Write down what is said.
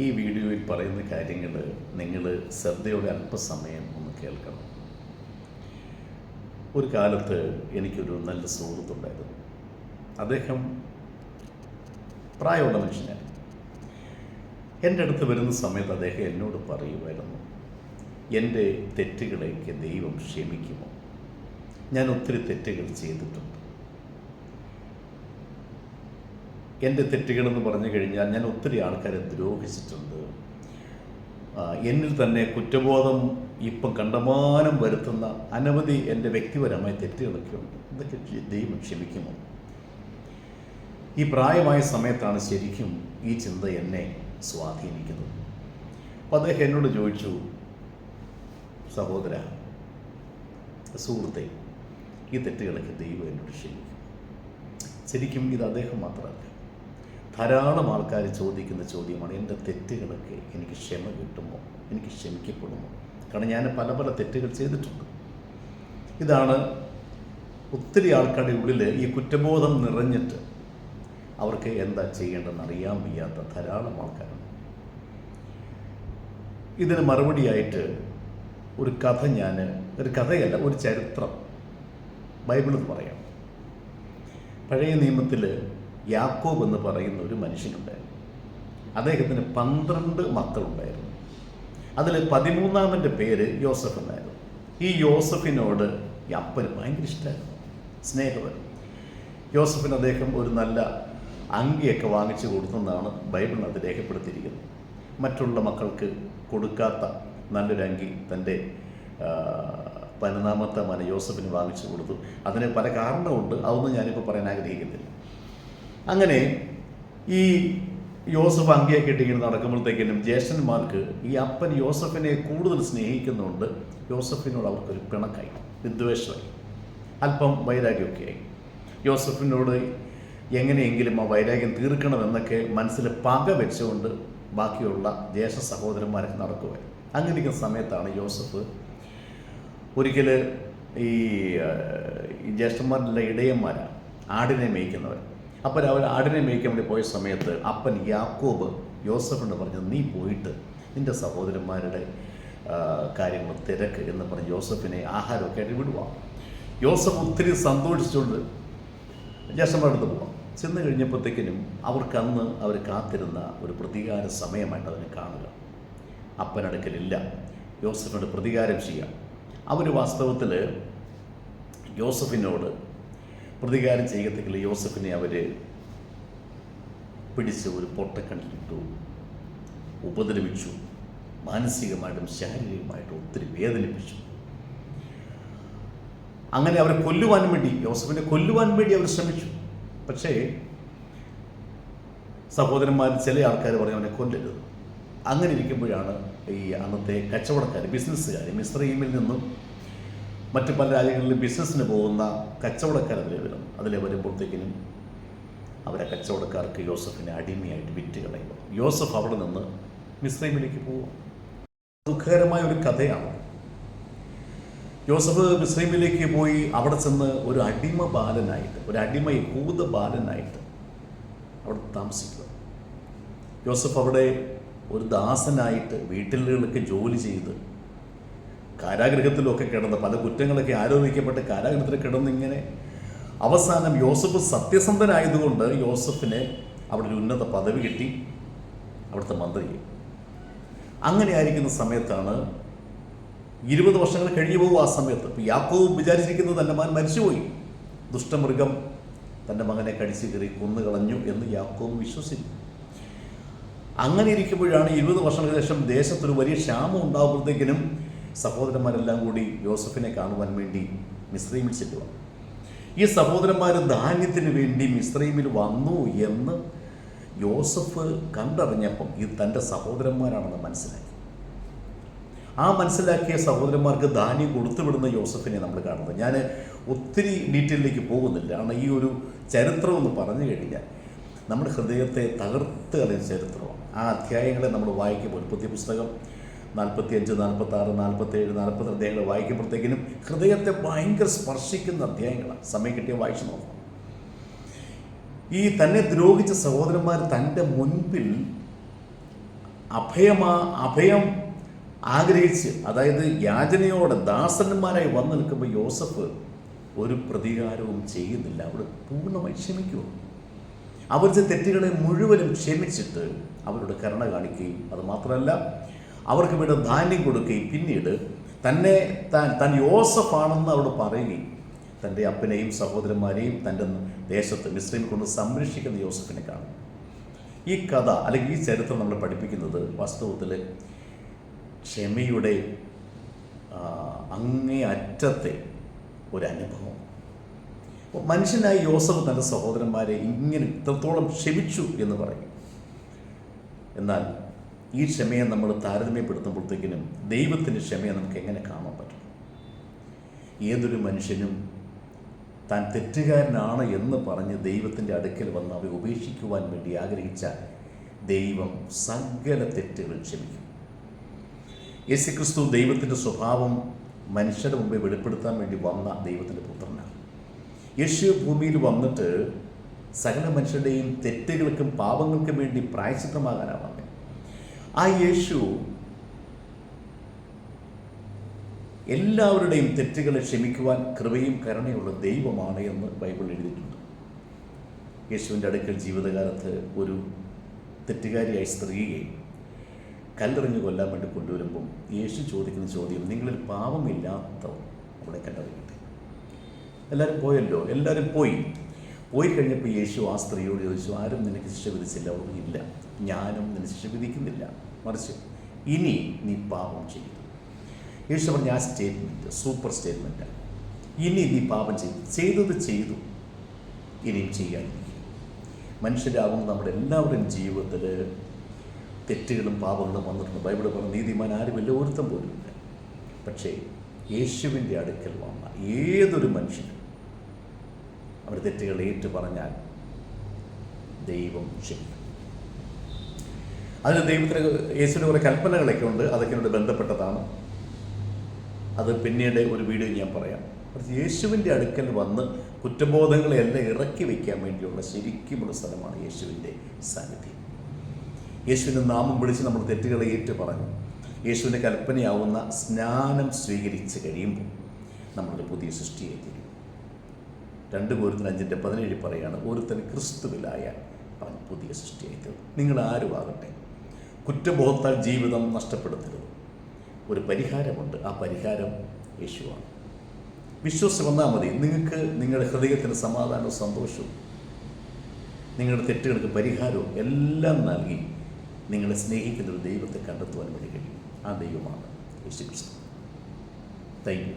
ഈ വീഡിയോയിൽ പറയുന്ന കാര്യങ്ങൾ നിങ്ങൾ ശ്രദ്ധയോടെ അല്പസമയം ഒന്ന് കേൾക്കണം. ഒരു കാലത്ത് എനിക്കൊരു നല്ല സുഹൃത്തുണ്ടായിരുന്നു. അദ്ദേഹം പ്രായമുള്ള മനുഷ്യനാണ്. എൻ്റെ അടുത്ത് വരുന്ന സമയത്ത് അദ്ദേഹം എന്നോട് പറയുമായിരുന്നു, എൻ്റെ തെറ്റുകളേക്ക് ദൈവം ക്ഷമിക്കുമോ? ഞാൻ ഒത്തിരി തെറ്റുകൾ ചെയ്തിട്ടുണ്ട്. എൻ്റെ തെറ്റുകളെന്ന് പറഞ്ഞു കഴിഞ്ഞാൽ ഞാൻ ഒത്തിരി ആൾക്കാരെ ദ്രോഹിച്ചിട്ടുണ്ട്. എന്നിൽ തന്നെ കുറ്റബോധം ഇപ്പം കണ്ടമാനം വരുത്തുന്ന അനവധി എൻ്റെ വ്യക്തിപരമായ തെറ്റുകളൊക്കെ ഉണ്ട്. ഇതൊക്കെ ദൈവം ക്ഷമിക്കുമോ? ഈ പ്രായമായ സമയത്താണ് ശരിക്കും ഈ ചിന്ത എന്നെ സ്വാധീനിക്കുന്നത്. അപ്പോൾ അദ്ദേഹം എന്നോട് ചോദിച്ചു, സഹോദര, സുഹൃത്തെ, ഈ തെറ്റുകളൊക്കെ ദൈവം എന്നോട് ക്ഷമിക്കും? ശരിക്കും ഇത് അദ്ദേഹം മാത്രമല്ല, ധാരാളം ആൾക്കാർ ചോദിക്കുന്ന ചോദ്യമാണ്, എൻ്റെ തെറ്റുകളൊക്കെ എനിക്ക് ക്ഷമ കിട്ടുമോ, എനിക്ക് ക്ഷമിക്കപ്പെടുമോ? കാരണം ഞാൻ പല പല തെറ്റുകൾ ചെയ്തിട്ടുണ്ട്. ഇതാണ് ഒത്തിരി ആൾക്കാരുടെ ഉള്ളിൽ ഈ കുറ്റബോധം നിറഞ്ഞിട്ട് അവർക്ക് എന്താ ചെയ്യേണ്ടതെന്ന് അറിയാൻ വയ്യാത്ത ധാരാളം ആൾക്കാരുണ്ട്. ഇതിന് മറുപടിയായിട്ട് ഒരു കഥ, ഒരു കഥയല്ല, ഒരു ചരിത്രം ബൈബിളിൽ പറയാം. പഴയ നിയമത്തിൽ യാക്കോബ് എന്ന് പറയുന്ന ഒരു മനുഷ്യനുണ്ടായിരുന്നു. അദ്ദേഹത്തിന് 12 മക്കളുണ്ടായിരുന്നു. അതിൽ 13ാമൻ്റെ പേര് യോസഫ് എന്നായിരുന്നു. ഈ യോസഫിനോട് ഈ അപ്പന് ഭയങ്കര ഇഷ്ടമായിരുന്നു, സ്നേഹപരം. യോസഫിന് അദ്ദേഹം ഒരു നല്ല അങ്കിയൊക്കെ വാങ്ങിച്ചു കൊടുത്തെന്നാണ് ബൈബിളിൽ അത് രേഖപ്പെടുത്തിയിരിക്കുന്നത്. മറ്റുള്ള മക്കൾക്ക് കൊടുക്കാത്ത നല്ലൊരു അങ്കി തൻ്റെ 13ാമത്തെ മകൻ യോസഫിന് വാങ്ങിച്ചു കൊടുത്തു. അതിന് പല കാരണമുണ്ട്, അതൊന്നും ഞാനിപ്പോൾ പറയാൻ ആഗ്രഹിക്കുന്നില്ല. അങ്ങനെ ഈ യോസഫ് അങ്കിയൊക്കെ ഇട്ടിങ്ങനെ നടക്കുമ്പോഴത്തേക്കിനും ജ്യേഷ്ഠന്മാർക്ക് ഈ അപ്പൻ യോസഫിനെ കൂടുതൽ സ്നേഹിക്കുന്നുണ്ട്. യോസഫിനോട് അവർക്കൊരു പിണക്കായി, വിദ്വേഷമായി, അല്പം വൈരാഗ്യമൊക്കെയായി. യോസഫിനോട് എങ്ങനെയെങ്കിലും ആ വൈരാഗ്യം തീർക്കണമെന്നൊക്കെ മനസ്സിൽ പക വെച്ചുകൊണ്ട് ബാക്കിയുള്ള ജ്യേഷ്ഠ സഹോദരന്മാരൊക്കെ നടക്കുമായിരുന്നു. അങ്ങനെയിരിക്കുന്ന സമയത്താണ് യോസഫ് ഒരിക്കൽ ഈ ജ്യേഷ്ഠന്മാരുടെ ഇടയന്മാരാണ്, ആടിനെ മേയ്ക്കുന്നവർ. അപ്പോൾ അവർ ആടിനെ മേയ്ക്കാൻ വേണ്ടി പോയ സമയത്ത് അപ്പൻ യാക്കോബ് യോസഫിനോട് പറഞ്ഞു, നീ പോയിട്ട് നിൻ്റെ സഹോദരന്മാരുടെ കാര്യങ്ങൾ തിരക്ക് എന്ന് പറഞ്ഞ് യോസഫിനെ ആഹാരമൊക്കെ ആയിട്ട് വിടുവാം. യോസഫ് ഒത്തിരി സന്തോഷിച്ചുകൊണ്ട് ജ്യേഷ്ഠന്മാരുടെ അടുത്ത് പോവാം. ചെന്ന് കഴിഞ്ഞപ്പോഴത്തേക്കിനും അവർക്കന്ന് അവർ കാത്തിരുന്ന ഒരു പ്രതികാര സമയമായിട്ട് അതിനെ കാണുക. അപ്പനടുക്കലില്ല, യോസഫിനോട് പ്രതികാരം ചെയ്യാം. അവർ വാസ്തവത്തിൽ യോസഫിനോട് പ്രതികാരം ചെയ്യത്തേക്കില്ല. യോസഫിനെ അവർ പിടിച്ച് ഒരു പൊട്ടക്കണ്ണിലിട്ടു, ഉപദ്രവിച്ചു, മാനസികമായിട്ടും ശാരീരികമായിട്ടും ഒത്തിരി വേദനിപ്പിച്ചു. അങ്ങനെ അവരെ കൊല്ലുവാൻ വേണ്ടി, യോസഫിനെ കൊല്ലുവാൻ വേണ്ടി അവർ ശ്രമിച്ചു. പക്ഷേ സഹോദരന്മാർ ചില ആൾക്കാർ പറഞ്ഞു അവനെ കൊല്ലരുത്. അങ്ങനെ ഇരിക്കുമ്പോഴാണ് ഈ അന്നത്തെ കച്ചവടക്കാർ, ബിസിനസ്സുകാർ, മിസ്രയീമിൽ നിന്നും മറ്റു പല രാജ്യങ്ങളിൽ ബിസിനസ്സിന് പോകുന്ന കച്ചവടക്കാർ അതിലെ വരുമ്പോഴത്തേക്കിനും അവരെ കച്ചവടക്കാർക്ക് യോസഫിനെ അടിമയായിട്ട് വിറ്റ് കളയുക. യോസഫ് അവിടെ നിന്ന് മിസ്രയീമിലേക്ക് പോവുക. ദുഃഖകരമായ ഒരു കഥയാണ്. യോസഫ് മിസ്രയീമിലേക്ക് പോയി അവിടെ ചെന്ന് ഒരു അടിമ ബാലനായിട്ട്, ഒരു അടിമ യഹൂദ ബാലനായിട്ട് അവിടെ താമസിക്കുക. യോസഫ് അവിടെ ഒരു ദാസനായിട്ട് വീട്ടിലുകളൊക്കെ ജോലി ചെയ്ത് കാരാഗൃഹത്തിലൊക്കെ കിടന്ന് പല കുറ്റങ്ങളൊക്കെ ആരോപിക്കപ്പെട്ട് കാരാഗൃഹത്തിൽ കിടന്നിങ്ങനെ അവസാനം യോസഫ് സത്യസന്ധനായതുകൊണ്ട് യോസഫിന് അവിടെ ഒരു ഉന്നത പദവി കിട്ടി, അവിടുത്തെ മന്ത്രി. അങ്ങനെ ആയിരിക്കുന്ന സമയത്താണ് 20 വർഷങ്ങൾ കഴിഞ്ഞു പോകും. ആ സമയത്ത് യാക്കോബ് വിചാരിച്ചിരിക്കുന്നത് തൻ്റെ മകൻ മരിച്ചുപോയി, ദുഷ്ടമൃഗം തൻ്റെ മകനെ കടിച്ചു കയറി കൊന്നുകളഞ്ഞു എന്ന് യാക്കോബ് വിശ്വസിച്ചു. അങ്ങനെ ഇരിക്കുമ്പോഴാണ് 20 വർഷങ്ങൾക്ക് ശേഷം ദേശത്തൊരു വലിയ ക്ഷാമം ഉണ്ടാകുമ്പോഴത്തേക്കിനും സഹോദരന്മാരെല്ലാം കൂടി യോസഫിനെ കാണുവാൻ വേണ്ടി മിസ്രയീമിൽ ചെല്ലുക. ഈ സഹോദരന്മാർ ധാന്യത്തിന് വേണ്ടി മിസ്രയീമിൽ വന്നു എന്ന് യോസഫ് കണ്ടറിഞ്ഞപ്പം ഇത് തൻ്റെ സഹോദരന്മാരാണെന്ന് മനസ്സിലാക്കി. ആ മനസ്സിലാക്കിയ സഹോദരന്മാർക്ക് ധാന്യം കൊടുത്തുവിടുന്ന യോസഫിനെ നമ്മൾ കാണുന്നത്. ഞാൻ ഒത്തിരി ഡീറ്റെയിലേക്ക് പോകുന്നില്ല, കാരണം ഈ ഒരു ചരിത്രം എന്ന് പറഞ്ഞു കഴിഞ്ഞാൽ നമ്മുടെ ഹൃദയത്തെ തകർത്ത് കളയുന്ന ചരിത്രമാണ്. ആ അധ്യായങ്ങളെ നമ്മൾ വായിക്കുമ്പോൾ, ഉൽപ്പത്തി പുസ്തകം 45, 46, 47, 42 അധ്യായങ്ങൾ വായിക്കുമ്പോഴത്തേക്കിനും ഹൃദയത്തെ ഭയങ്കര സ്പർശിക്കുന്ന അധ്യായങ്ങളാണ്. സമയം കിട്ടിയ വായിച്ചു നോക്കാം. ഈ തന്നെ ദ്രോഹിച്ച സഹോദരന്മാർ തൻ്റെ മുൻപിൽ അഭയം ആഗ്രഹിച്ച്, അതായത് യാചനയോടെ ദാസന്മാരായി വന്നു നിൽക്കുമ്പോൾ യോസഫ് ഒരു പ്രതികാരവും ചെയ്യുന്നില്ല. അവിടെ പൂർണ്ണമായി ക്ഷമിക്കുക. അവരുടെ തെറ്റുകളെ മുഴുവനും ക്ഷമിച്ചിട്ട് അവരോട് കരുണ കാണിക്കുകയും അതുമാത്രമല്ല അവർക്ക് വേണ്ട ധാന്യം കൊടുക്കുകയും പിന്നീട് താൻ യോസഫാണെന്ന് അവിടെ പറയുകയും തൻ്റെ അപ്പനെയും സഹോദരന്മാരെയും തൻ്റെ ദേശത്ത് മിസ്രൈമിൽ കൊണ്ട് സംരക്ഷിക്കുന്ന യോസഫിനെ കാണും. ഈ കഥ അല്ലെങ്കിൽ ഈ ചരിത്രം നമ്മൾ പഠിപ്പിക്കുന്നത് വാസ്തവത്തിൽ ക്ഷമയുടെ അങ്ങേ അറ്റത്തെ ഒരനുഭവം. മനുഷ്യനായി യോസഫ് തൻ്റെ സഹോദരന്മാരെ ഇങ്ങനെ ഇത്രത്തോളം ക്ഷമിച്ചു എന്ന് പറയും. എന്നാൽ ഈ ക്ഷമയെ നമ്മൾ താരതമ്യപ്പെടുത്തുമ്പോഴത്തേക്കിനും ദൈവത്തിൻ്റെ ക്ഷമയെ നമുക്ക് എങ്ങനെ കാണാൻ പറ്റും? ഏതൊരു മനുഷ്യനും താൻ തെറ്റുകാരനാണ് എന്ന് പറഞ്ഞ് ദൈവത്തിൻ്റെ അടുക്കൽ വന്ന് അവയെ ഉപേക്ഷിക്കുവാൻ വേണ്ടി ആഗ്രഹിച്ച ദൈവം സകല തെറ്റുകൾ ക്ഷമിക്കും. യേശുക്രിസ്തു ദൈവത്തിൻ്റെ സ്വഭാവം മനുഷ്യരുടെ മുമ്പേ വെളിപ്പെടുത്താൻ വേണ്ടി വന്ന ദൈവത്തിൻ്റെ പുത്രനാണ്. യേശു ഭൂമിയിൽ വന്നിട്ട് സകല മനുഷ്യരുടെയും തെറ്റുകൾക്കും പാപങ്ങൾക്കും വേണ്ടി പ്രായശ്ചിത്തമാകാനാണ് വന്നത്. ആ യേശു എല്ലാവരുടെയും തെറ്റുകളെ ക്ഷമിക്കുവാൻ കൃപയും കരുണയുള്ള ദൈവമാണ് എന്ന് ബൈബിൾ എഴുതിയിട്ടുണ്ട്. യേശുവിൻ്റെ അടുക്കൽ ജീവിതകാലത്ത് ഒരു തെറ്റുകാരിയായി സ്ത്രീയെ കല്ലെറിഞ്ഞ് കൊല്ലാൻ വേണ്ടി കൊണ്ടുവരുമ്പം യേശു ചോദിക്കുന്ന ചോദ്യം, നിങ്ങളിൽ പാപമില്ലാത്തവർ അവിടെ കല്ലെറിയട്ടെ. എല്ലാവരും പോയല്ലോ, എല്ലാവരും പോയി കഴിഞ്ഞപ്പോൾ യേശു ആ സ്ത്രീയോട് ചോദിച്ചു, ആരും നിനക്ക് ശിക്ഷ വിധിച്ചില്ല? അവർക്ക് ഇല്ല, ഞാനും നിന്നെ ശിക്ഷ വിധിക്കുന്നില്ല, മറിച്ച് ഇനി നീ പാപം ചെയ്തു. യേശു പറഞ്ഞ ആ സ്റ്റേറ്റ്മെൻറ്റ് സൂപ്പർ സ്റ്റേറ്റ്മെൻറ്റാണ്. ഇനി നീ പാപം ചെയ്തത് ചെയ്തു, ഇനിയും ചെയ്യാതിരിക്കും. മനുഷ്യരാകുന്ന നമ്മുടെ എല്ലാവരുടെയും ജീവിതത്തിൽ തെറ്റുകളും പാപങ്ങളും വന്നിട്ടുണ്ട്. ബൈബിൾ പറഞ്ഞ നീതിമാൻ ആരുമില്ല, ഒരുത്തം പോലുമില്ല. പക്ഷേ യേശുവിൻ്റെ അടുക്കൽ വന്ന ഏതൊരു മനുഷ്യനും അവർ തെറ്റുകൾ ഏറ്റു പറഞ്ഞാൽ ദൈവം ക്ഷമിക്കും. അതിന് ദൈവത്തിന് യേശുവിൻ്റെ കുറേ കൽപ്പനകളൊക്കെ ഉണ്ട്, അതൊക്കെ എന്നോട് ബന്ധപ്പെട്ടതാണ്. അത് പിന്നീട് ഒരു വീഡിയോ ഞാൻ പറയാം. യേശുവിൻ്റെ അടുക്കൽ വന്ന് കുറ്റബോധങ്ങളെല്ലാം ഇറക്കി വയ്ക്കാൻ വേണ്ടിയുള്ള ശരിക്കുമുള്ള സ്ഥലമാണ് യേശുവിൻ്റെ സാന്നിധ്യം. യേശുവിൻ്റെ നാമം വിളിച്ച് നമ്മൾ തെറ്റുകളെ ഏറ്റു പറഞ്ഞു യേശുവിൻ്റെ കൽപ്പനയാവുന്ന സ്നാനം സ്വീകരിച്ച് കഴിയുമ്പോൾ നമ്മളൊരു പുതിയ സൃഷ്ടിയായി തീരും. 2 കൊരിന്ത്യർ 5:17 പറയാണ്, ഒരുത്തൻ ക്രിസ്തുവിലായാൽ അവൻ പുതിയ സൃഷ്ടിയായി തീരും. നിങ്ങൾ ആരുമാകട്ടെ, കുറ്റബോധത്താൽ ജീവിതം നഷ്ടപ്പെടുത്തരുത്. ഒരു പരിഹാരമുണ്ട്, ആ പരിഹാരം യേശുവാണ്. വിശ്വസിച്ച് വന്നാൽ മതി. നിങ്ങൾക്ക് നിങ്ങളുടെ ഹൃദയത്തിന് സമാധാനവും സന്തോഷവും നിങ്ങളുടെ തെറ്റുകൾക്ക് പരിഹാരവും എല്ലാം നൽകി നിങ്ങളെ സ്നേഹിക്കുന്ന ഒരു ദൈവത്തെ കണ്ടെത്തുവാൻ വേണ്ടി കഴിയും. ആ ദൈവമാണ് യേശുക്രിസ്തു. Thank you.